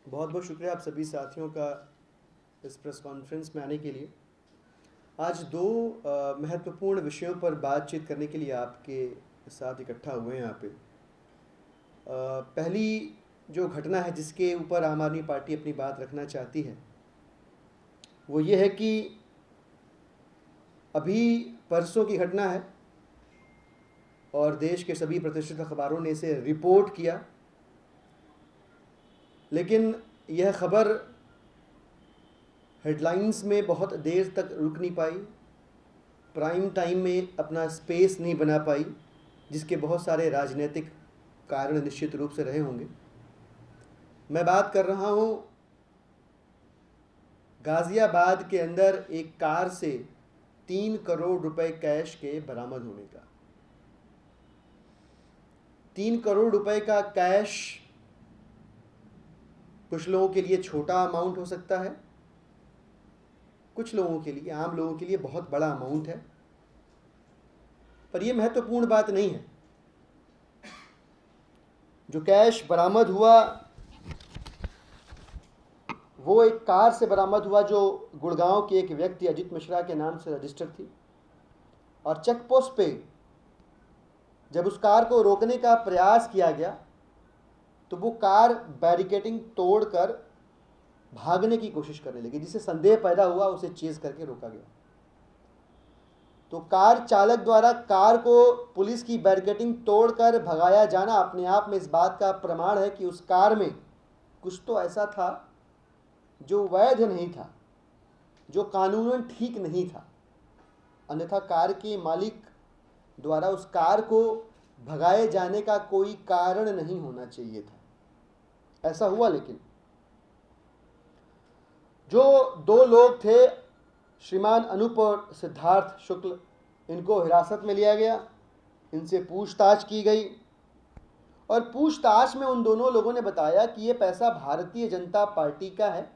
बहुत बहुत शुक्रिया आप सभी साथियों का इस प्रेस कॉन्फ्रेंस में आने के लिए। आज दो महत्वपूर्ण विषयों पर बातचीत करने के लिए आपके साथ इकट्ठा हुए हैं यहाँ पे। पहली जो घटना है जिसके ऊपर आम आदमी पार्टी अपनी बात रखना चाहती है वो ये है कि अभी परसों की घटना है और देश के सभी प्रतिष्ठित अखबारों ने इसे रिपोर्ट किया, लेकिन यह खबर हेडलाइंस में बहुत देर तक रुक नहीं पाई, प्राइम टाइम में अपना स्पेस नहीं बना पाई, जिसके बहुत सारे राजनीतिक कारण निश्चित रूप से रहे होंगे। मैं बात कर रहा हूँ गाज़ियाबाद के अंदर एक कार से 3 करोड़ रुपए कैश के बरामद होने का। 3 करोड़ रुपए का कैश कुछ लोगों के लिए छोटा अमाउंट हो सकता है, कुछ लोगों के लिए, आम लोगों के लिए बहुत बड़ा अमाउंट है, पर यह महत्वपूर्ण बात नहीं है। जो कैश बरामद हुआ वो एक कार से बरामद हुआ जो गुड़गांव के एक व्यक्ति अजित मिश्रा के नाम से रजिस्टर थी, और चेक पोस्ट पे जब उस कार को रोकने का प्रयास किया गया तो वो कार बैरिकेडिंग तोड़कर भागने की कोशिश करने लगी, जिससे संदेह पैदा हुआ, उसे चेज करके रोका गया। तो कार चालक द्वारा कार को पुलिस की बैरिकेडिंग तोड़कर भगाया जाना अपने आप में इस बात का प्रमाण है कि उस कार में कुछ तो ऐसा था जो वैध नहीं था, जो कानूनन ठीक नहीं था, अन्यथा कार के मालिक द्वारा उस कार को भगाए जाने का कोई कारण नहीं होना चाहिए था। ऐसा हुआ, लेकिन जो दो लोग थे, श्रीमान अनूप और सिद्धार्थ शुक्ल, इनको हिरासत में लिया गया, इनसे पूछताछ की गई और पूछताछ में उन दोनों लोगों ने बताया कि यह पैसा भारतीय जनता पार्टी का है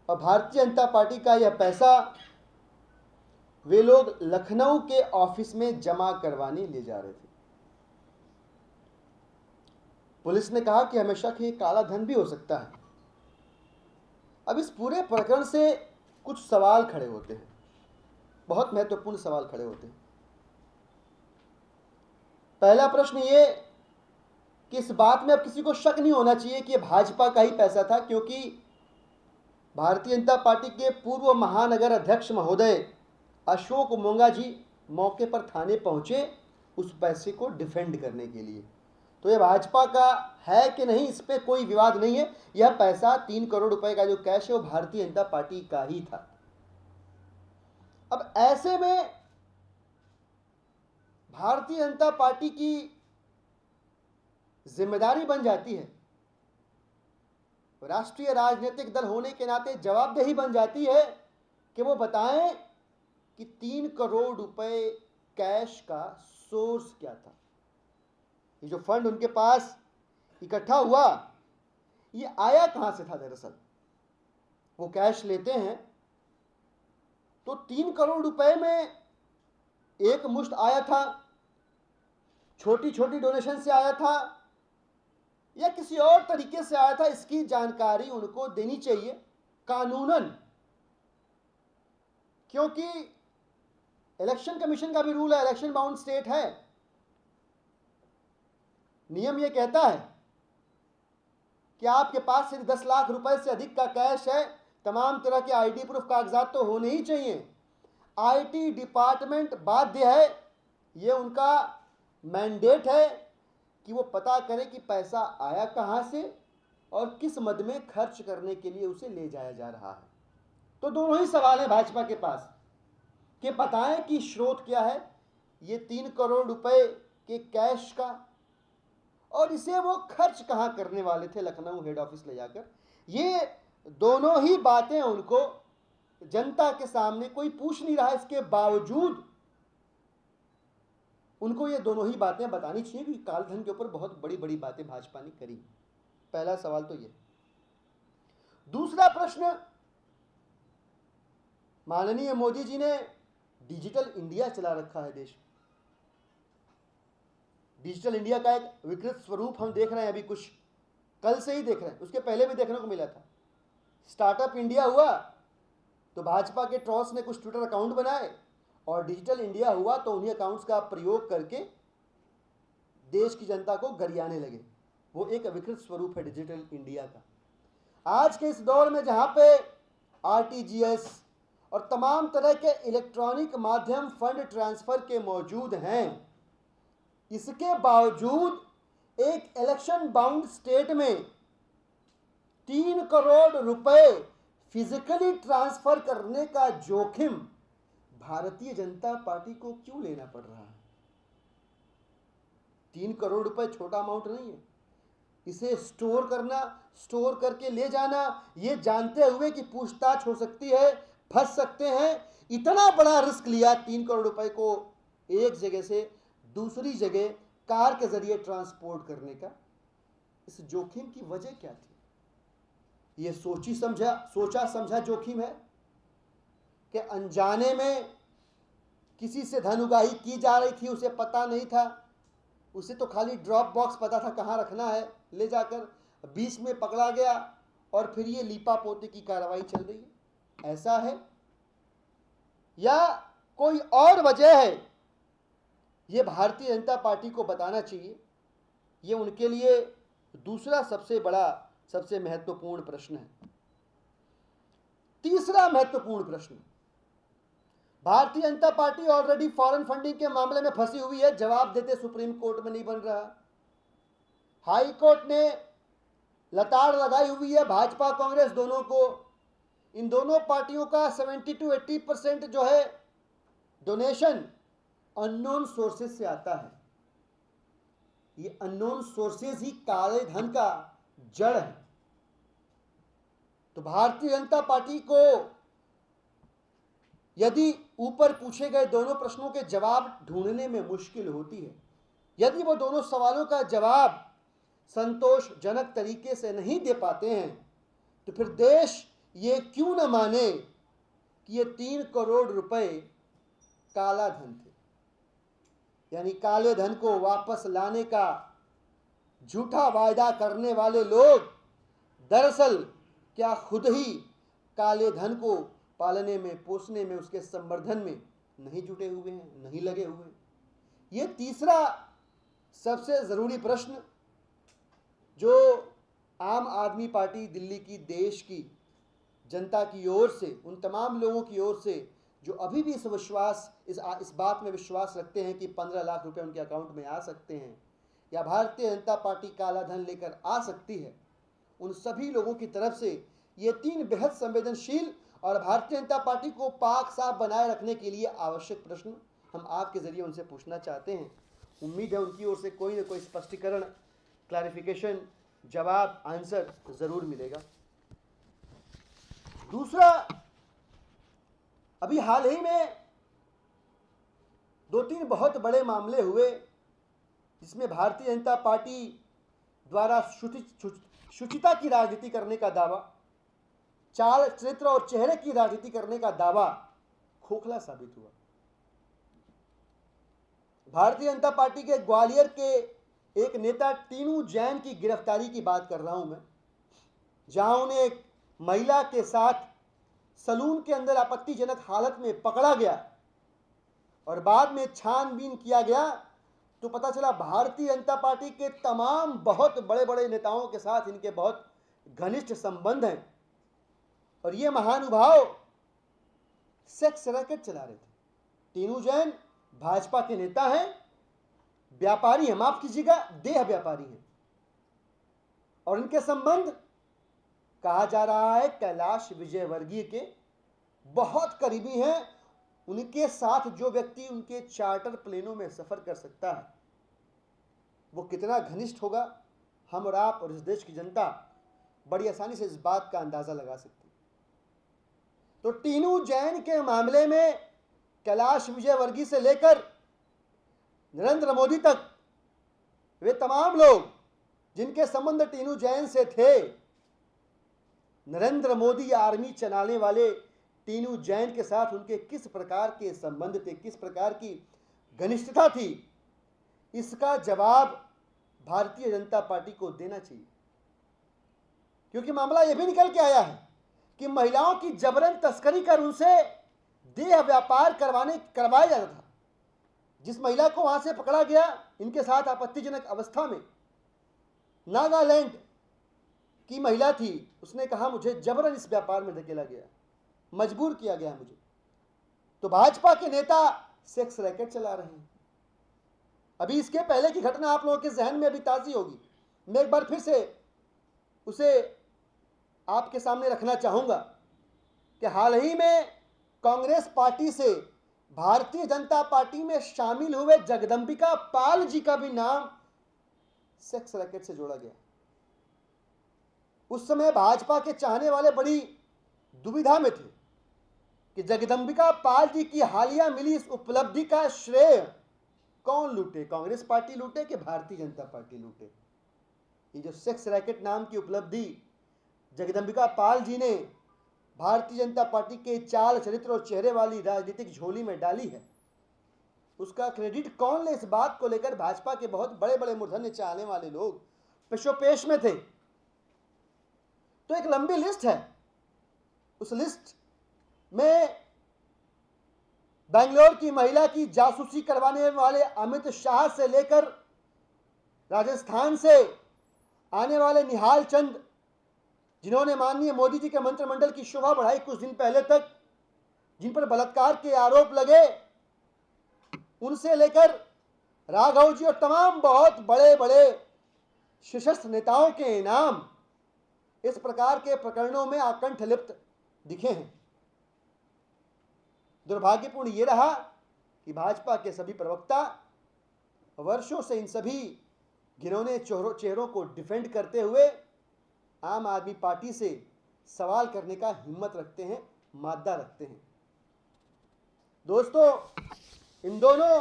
और भारतीय जनता पार्टी का यह पैसा वे लोग लखनऊ के ऑफिस में जमा करवाने ले जा रहे थे। पुलिस ने कहा कि हमें शक है काला धन भी हो सकता है। अब इस पूरे प्रकरण से कुछ सवाल खड़े होते हैं, बहुत महत्वपूर्ण सवाल खड़े होते हैं। पहला प्रश्न ये कि इस बात में अब किसी को शक नहीं होना चाहिए कि यह भाजपा का ही पैसा था, क्योंकि भारतीय जनता पार्टी के पूर्व महानगर अध्यक्ष महोदय अशोक मोंगा जी मौके पर थाने पहुंचे उस पैसे को डिफेंड करने के लिए। तो यह भाजपा का है कि नहीं, इस पर कोई विवाद नहीं है। यह पैसा 3 करोड़ रुपए का जो कैश है वो भारतीय जनता पार्टी का ही था। अब ऐसे में भारतीय जनता पार्टी की जिम्मेदारी बन जाती है, राष्ट्रीय राजनीतिक दल होने के नाते जवाबदेही बन जाती है कि वो बताएं कि 3 करोड़ रुपए कैश का सोर्स क्या था। ये जो फंड उनके पास इकट्ठा हुआ, ये आया कहां से था। दरअसल वो कैश लेते हैं तो 3 करोड़ रुपए में एक मुश्त आया था, छोटी छोटी डोनेशन से आया था या किसी और तरीके से आया था, इसकी जानकारी उनको देनी चाहिए कानूनन, क्योंकि इलेक्शन कमीशन का भी रूल है, इलेक्शन बाउंड स्टेट है। नियम यह कहता है कि आपके पास यदि 10 लाख रुपए से अधिक का कैश है, तमाम तरह के आईडी प्रूफ कागजात तो होने ही चाहिए। आईटी डिपार्टमेंट बाध्य है, यह उनका मैंडेट है कि वो पता करें कि पैसा आया कहां से और किस मद में खर्च करने के लिए उसे ले जाया जा रहा है। तो दोनों ही सवाल है भाजपा के पास कि बताएं कि स्रोत क्या है ये 3 करोड़ रुपए के कैश का, और इसे वो खर्च कहां करने वाले थे लखनऊ हेड ऑफिस ले जाकर। ये दोनों ही बातें उनको जनता के सामने कोई पूछ नहीं रहा, इसके बावजूद उनको ये दोनों ही बातें बतानी चाहिए कि कालधन के ऊपर बहुत बड़ी बड़ी बातें भाजपा ने करी। पहला सवाल तो ये। दूसरा प्रश्न, माननीय मोदी जी ने डिजिटल इंडिया चला रखा है देश। डिजिटल इंडिया का एक विकृत स्वरूप हम देख रहे हैं अभी कुछ कल से ही देख रहे हैं, उसके पहले भी देखने को मिला था। स्टार्टअप इंडिया हुआ तो भाजपा के ट्रॉस ने कुछ ट्विटर अकाउंट बनाए, और डिजिटल इंडिया हुआ तो उन्हीं अकाउंट्स का प्रयोग करके देश की जनता को गरियाने लगे। वो एक विकृत स्वरूप है डिजिटल इंडिया का। आज के इस दौर में जहां पे आरटीजीएस और तमाम तरह के इलेक्ट्रॉनिक माध्यम फंड ट्रांसफर के मौजूद हैं, इसके बावजूद एक इलेक्शन बाउंड स्टेट में 3 करोड़ रुपए फिजिकली ट्रांसफर करने का जोखिम भारतीय जनता पार्टी को क्यों लेना पड़ रहा है? 3 करोड़ रुपए छोटा अमाउंट नहीं है। इसे स्टोर करना, स्टोर करके ले जाना, ये जानते हुए कि पूछताछ हो सकती है, फंस सकते हैं, इतना बड़ा रिस्क लिया 3 करोड़ रुपए को एक जगह से दूसरी जगह कार के जरिए ट्रांसपोर्ट करने का। इस जोखिम की वजह क्या थी? यह सोचा समझा जोखिम है कि अनजाने में किसी से धन उगाही की जा रही थी, उसे पता नहीं था, उसे तो खाली ड्रॉप बॉक्स पता था कहाँ रखना है, ले जाकर बीच में पकड़ा गया और फिर ये लीपा पोती की कार्रवाई चल रही है। ऐसा है या कोई और वजह है? ये भारतीय जनता पार्टी को बताना चाहिए। ये उनके लिए दूसरा सबसे बड़ा, सबसे महत्वपूर्ण प्रश्न है। तीसरा महत्वपूर्ण प्रश्न, Bharatiya Janata party already foreign funding के मामले में फंसी हुई है, जवाब देते सुप्रीम कोर्ट में नहीं बन रहा। हाई कोर्ट ने लताड़ लगाई हुई है भाजपा कांग्रेस दोनों को। इन दोनों पार्टियों का 70 to 80% जो है डोनेशन अननोन सोर्सेज से आता है। ये अननोन सोर्सेज ही काले धन का जड़ है। तो भारतीय जनता पार्टी को यदि ऊपर पूछे गए दोनों प्रश्नों के जवाब ढूंढने में मुश्किल होती है, यदि वो दोनों सवालों का जवाब संतोषजनक तरीके से नहीं दे पाते हैं, तो फिर देश ये क्यों न माने कि ये 3 करोड़ रुपए काला धन थे। यानी काले धन को वापस लाने का झूठा वायदा करने वाले लोग दरअसल क्या खुद ही काले धन को पालने में, पोसने में, उसके संवर्धन में नहीं जुटे हुए हैं, नहीं लगे हुए हैं? ये तीसरा सबसे ज़रूरी प्रश्न जो आम आदमी पार्टी दिल्ली की, देश की जनता की ओर से, उन तमाम लोगों की ओर से जो अभी भी इस बात में विश्वास रखते हैं कि 15 लाख रुपए उनके अकाउंट में आ सकते हैं या भारतीय जनता पार्टी काला धन लेकर आ सकती है, उन सभी लोगों की तरफ से ये 3 बेहद संवेदनशील और भारतीय जनता पार्टी को पाक साफ बनाए रखने के लिए आवश्यक प्रश्न हम आपके जरिए उनसे पूछना चाहते हैं। उम्मीद है उनकी ओर से कोई ना कोई स्पष्टीकरण, क्लैरिफिकेशन, जवाब, आंसर ज़रूर मिलेगा। दूसरा, अभी हाल ही में 2-3 बहुत बड़े मामले हुए जिसमें भारतीय जनता पार्टी द्वारा शुचिता की राजनीति करने का दावा, चाल चरित्र और चेहरे की राजनीति करने का दावा खोखला साबित हुआ। भारतीय जनता पार्टी के ग्वालियर के एक नेता टीनू जैन की गिरफ्तारी की बात कर रहा हूं मैं, जहां उन्हें एक महिला के साथ सलून के अंदर आपत्तिजनक हालत में पकड़ा गया और बाद में छानबीन किया गया तो पता चला भारतीय जनता पार्टी के तमाम बहुत बड़े बड़े नेताओं के साथ इनके बहुत घनिष्ठ संबंध हैं और ये महानुभाव सेक्स रैकेट चला रहे थे। टीनू जैन भाजपा के नेता हैं, व्यापारी हैं, माफ कीजिएगा, देह व्यापारी हैं, और इनके संबंध कहा जा रहा है कैलाश विजयवर्गीय के बहुत करीबी हैं। उनके साथ जो व्यक्ति उनके चार्टर प्लेनों में सफर कर सकता है वो कितना घनिष्ठ होगा, हम और आप और इस देश की जनता बड़ी आसानी से इस बात का अंदाजा लगा सकती है। तो टीनू जैन के मामले में कैलाश विजयवर्गीय से लेकर नरेंद्र मोदी तक वे तमाम लोग जिनके संबंध टीनू जैन से थे, नरेंद्र मोदी आर्मी चलाने वाले टीनू जैन के साथ उनके किस प्रकार के संबंध थे, किस प्रकार की घनिष्ठता थी, इसका जवाब भारतीय जनता पार्टी को देना चाहिए। क्योंकि मामला यह भी निकल के आया है कि महिलाओं की जबरन तस्करी कर उनसे देह व्यापार करवाया जाता था। जिस महिला को वहां से पकड़ा गया इनके साथ आपत्तिजनक अवस्था में, नागालैंड की महिला थी, उसने कहा मुझे जबरन इस व्यापार में धकेला गया, मजबूर किया गया मुझे। तो भाजपा के नेता सेक्स रैकेट चला रहे हैं। अभी इसके पहले की घटना आप लोगों के जहन में अभी ताज़ी होगी, मैं एक बार फिर से उसे आपके सामने रखना चाहूंगा कि हाल ही में कांग्रेस पार्टी से भारतीय जनता पार्टी में शामिल हुए जगदंबिका पाल जी का भी नाम सेक्स रैकेट से जोड़ा गया। उस समय भाजपा के चाहने वाले बड़ी दुविधा में थे कि जगदंबिका पाल जी की हालिया मिली इस उपलब्धि का श्रेय कौन लूटे, कांग्रेस पार्टी लूटे कि भारतीय जनता पार्टी लूटे। ये जो सेक्स रैकेट नाम की उपलब्धि जगदंबिका पाल जी ने भारतीय जनता पार्टी के चाल चरित्र और चेहरे वाली राजनीतिक झोली में डाली है, उसका क्रेडिट कौन ले, इस बात को लेकर भाजपा के बहुत बड़े बड़े मूर्धन्य चाहने वाले लोग पेशोपेश में थे। तो एक लंबी लिस्ट है, उस लिस्ट में बेंगलोर की महिला की जासूसी करवाने वाले अमित शाह से लेकर राजस्थान से आने वाले निहाल चंद, जिन्होंने माननीय मोदी जी के मंत्रिमंडल की शोभा बढ़ाई कुछ दिन पहले तक, जिन पर बलात्कार के आरोप लगे, उनसे लेकर राघव जी और तमाम बहुत बड़े बड़े सशस्त्र नेताओं के नाम इस प्रकार के प्रकरणों में आकंठ लिप्त दिखे हैं। दुर्भाग्यपूर्ण यह रहा कि भाजपा के सभी प्रवक्ता वर्षों से इन सभी घिनौने चेहरों को डिफेंड करते हुए आम आदमी पार्टी से सवाल करने का हिम्मत रखते हैं, मादा रखते हैं। दोस्तों, इन दोनों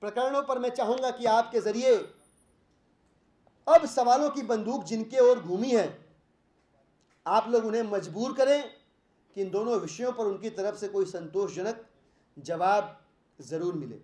प्रकरणों पर मैं चाहूंगा कि आपके जरिए अब सवालों की बंदूक जिनके ओर घूमी है, आप लोग उन्हें मजबूर करें कि इन दोनों विषयों पर उनकी तरफ से कोई संतोषजनक जवाब जरूर मिले।